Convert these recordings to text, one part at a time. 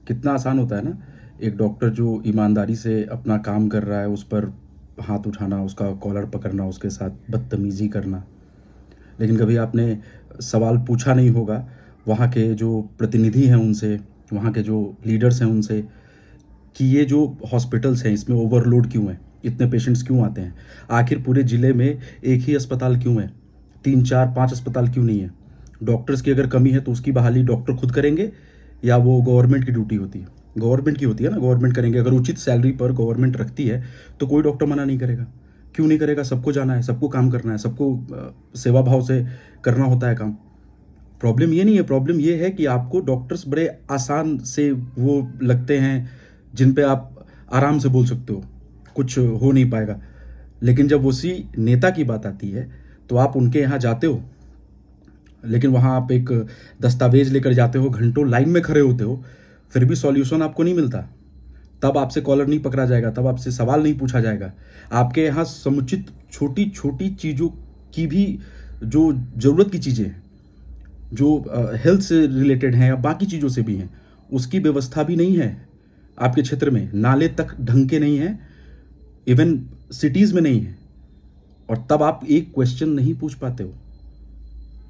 कितना आसान होता है ना, एक डॉक्टर जो ईमानदारी से अपना काम कर रहा है, उस पर हाथ उठाना, उसका कॉलर पकड़ना, उसके साथ बदतमीज़ी करना। लेकिन कभी आपने सवाल पूछा नहीं होगा वहाँ के जो प्रतिनिधि हैं उनसे, वहाँ के जो लीडर्स हैं उनसे, कि ये जो हॉस्पिटल्स हैं इसमें ओवरलोड क्यों है? इतने पेशेंट्स क्यों आते हैं? आखिर पूरे ज़िले में एक ही अस्पताल क्यों है? 3, 4, 5 अस्पताल क्यों नहीं है? डॉक्टर्स की अगर कमी है तो उसकी बहाली डॉक्टर खुद करेंगे या वो गवर्नमेंट की ड्यूटी होती है? गवर्नमेंट की होती है ना, गवर्नमेंट करेंगे। अगर उचित सैलरी पर गवर्नमेंट रखती है तो कोई डॉक्टर मना नहीं करेगा। क्यों नहीं करेगा? सबको जाना है, सबको काम करना है, सबको सेवा भाव से करना होता है काम। प्रॉब्लम ये नहीं है, प्रॉब्लम ये है कि आपको डॉक्टर्स बड़े आसान से वो लगते हैं जिन पे आप आराम से बोल सकते हो, कुछ हो नहीं पाएगा। लेकिन जब उसी नेता की बात आती है तो आप उनके यहाँ जाते हो, लेकिन वहाँ आप एक दस्तावेज लेकर जाते हो, घंटों लाइन में खड़े होते हो, फिर भी सॉल्यूशन आपको नहीं मिलता। तब आपसे कॉलर नहीं पकड़ा जाएगा, तब आपसे सवाल नहीं पूछा जाएगा। आपके यहाँ समुचित छोटी छोटी चीज़ों की भी, जो ज़रूरत की चीज़ें हैं, जो हेल्थ से रिलेटेड हैं या बाकी चीज़ों से भी हैं, उसकी व्यवस्था भी नहीं है आपके क्षेत्र में। नाले तक ढंग के नहीं हैं, इवन सिटीज़ में नहीं है। और तब आप एक क्वेश्चन नहीं पूछ पाते हो।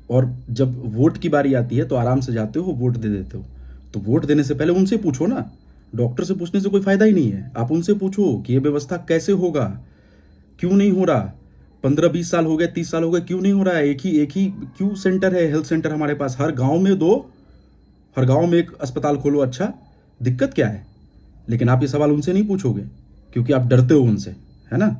और जब वोट की बारी आती है तो आराम से जाते हो, वोट दे देते हो। तो वोट देने से पहले उनसे पूछो ना। डॉक्टर से पूछने से कोई फायदा ही नहीं है। आप उनसे पूछो कि ये व्यवस्था कैसे होगा, क्यों नहीं हो रहा। 15-20 साल हो गए, 30 साल हो गए, क्यों नहीं हो रहा है? एक ही क्यों सेंटर है, हेल्थ सेंटर हमारे पास? हर गांव में दो, हर गांव में एक अस्पताल खोलो। अच्छा, दिक्कत क्या है? लेकिन आप ये सवाल उनसे नहीं पूछोगे क्योंकि आप डरते हो उनसे, है ना।